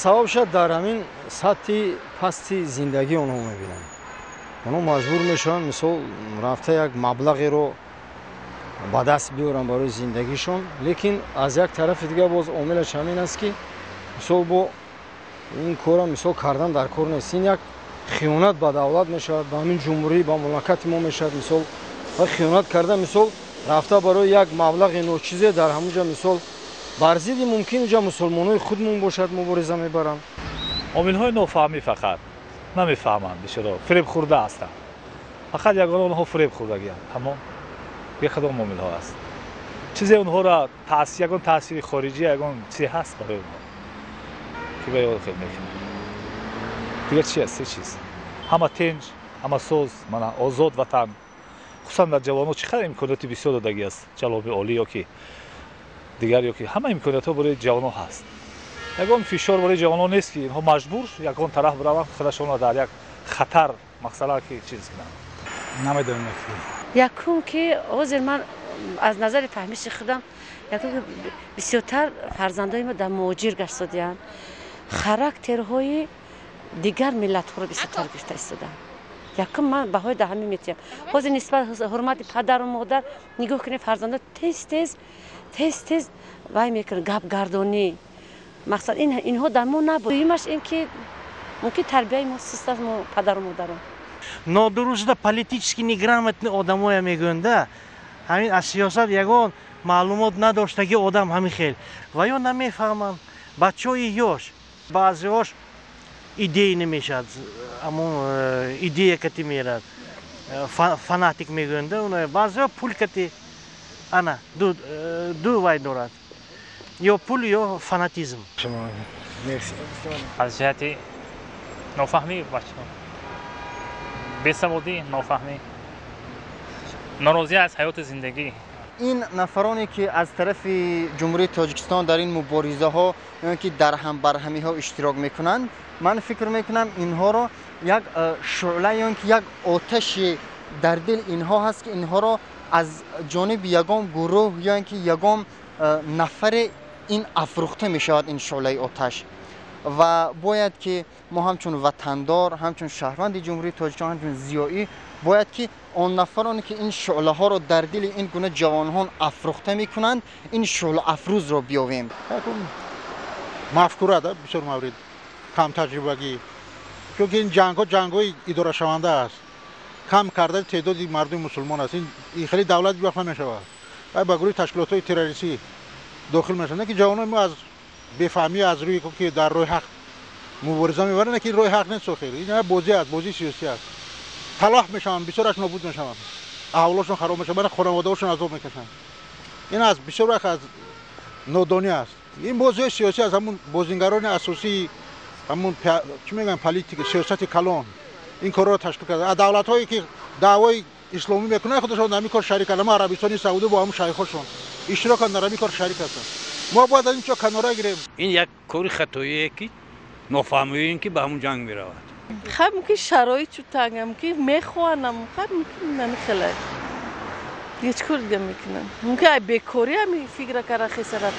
савобша дар ҳамин сатҳи пасти зиндагӣ онҳо мебинанд. онҳо маҷбур мешаванд мисол рафта як маблағеро ба даст биёранд барои зиндагишон, лекин аз як тарафи дигар боз омилаш ҳамин аст ки мисол бо ин кора мисол кардан дар кор нест. ин як хиёнат ба давлат мешавад, ба ҳамин ҷумҳурӣ, ба мамлакати мо мешавад. мисол ва хиёнат карда мисол рафта барои як маблағи ночизе дар ҳамунҷа мисол бар зидди мумкин ҷа мусулмонои худмон бошад мубориза мебаранд. омилҳои нофаҳмӣ фақат намефаҳманд, бишоро фиребхӯрда ҳастанд. фақат ягона онҳо фиреб хӯрдагианд. тамом як кадом омилҳо аст. чизе онҳоро ягон таъсири хориҷӣ ягон чизе ҳаст барои онҳо ки ба ёд хел мекунад. дигар чи аст? чиз ҳама тинҷ, ҳама соз, мана озод ватан. хусусан дар ҷавонҳо чӣ қадар имкониёти бисёр додагӣ аст. ҷалоби олӣ ёки дигар ёки ҳама имкониятҳо барои ҷавонҳо ҳаст. ягон фишор барои ҷавонҳо нест ки инҳо маҷбур ягон тараф бираванд худашонро дар як хатар масъала ки чиз кунанд. намедонам якум ки ҳозир ман аз назари фаҳмиши худам якум ки бисёртар фарзандои мо дар муҳоҷир гаштодиянд, характерҳои дигар миллатҳоро бисёртар гирифта истоданд. якум ман баҳои дар ҳамин метиҳам. ҳозир нисбат ҳурмати падару модар нигоҳ кунед, фарзандо тез вай мекунад гапгардонӣ. мақсад инҳо дар мо набуд. дуюмаш ин ки мумкин тарбияи мо суст аст, мо падару модарон нодурустда политически неграмотни одамоя мегӯянд. ҳамин аз сиёсат ягон маълумот надоштаги одам ҳамин хел ва ё намефаҳманд. бачаҳои ёш баъзеҳош идея намешад, амон идея кати мерад фанатик мегӯянд. баъзеҳо пул кати ана ду вай дорад, ё пул ё фанатизм. аз ҷиҳати нофаҳмӣ бачаҳо бесаводӣ, нофаҳмӣ, норозӣ аз ҳаёти зиндагӣ. ин нафароне ки аз тарафи ҷумҳурии Тоҷикистон дар ин муборизаҳо ё ки дар барҳамиҳо иштирок мекунанд, ман фикр мекунам инҳоро як шуъла ё ки як оташи дар дил инҳо ҳаст ки инҳоро аз ҷониби ягон гурӯҳ ё ки ягон нафаре ин афрӯхта мешавад ин шуълаи оташ. ва бояд ки мо ҳамчун ватандор, ҳамчун шаҳрванди ҷумҳурии Тоҷикистон, ҳамчун зиёӣ бояд ки он нафароне ки ин шуълаҳоро дар дили ин гуна ҷавонҳон афрӯхта мекунанд, ин шуълаафрӯзро биёвем. мафкура да бисёр маврид кам таҷрибагӣ, чунки ин ҷангҳои идорашаванда аст. кам кардани теъдоди мардуми мусулмон аст. ин хеле давлат вақт намешавад. ба гурӯҳи ташкилотҳои террористӣ дохил мешаванд. ки ҷавонои мо аз бефаҳмӣ аз рӯи ки дар рӯи ҳақ мубориза мебаранд, ки рӯи ҳақ нест. охир ин бозӣ аст, бозии сиёсӣ аст. талаф мешаванд, бисёраш нобуд мешаванд, аҳволошон хароб мешаванд, хонаводаҳошон азоб мекашанд. ин аз бисёр вақт аз нодонӣ аст. ин бозиҳои сиёсӣ аз ҳамун бозингарони асосии ҳамун чӣ мегӯям политика, сиёсати калон ин корро ташкил карда. давлатҳое ки даъвои исломӣ мекунанд, худашон дар ин кор шарик ҳастанд. арабистони саудӣ бо ҳамун шайхҳошон иштироканд, дар ин кор шарик ҳастанд. мо бояд аз ин чо канора гирем. ин як кори хатоие ки нофаҳмием ки ба ҳамун ҷанг меравад. хаб ки шароиту тангам ки мехоҳанам хаб намехелай ҳеҷ кор дига мекунам. мумкин ай бекори ами фикра кара хесарат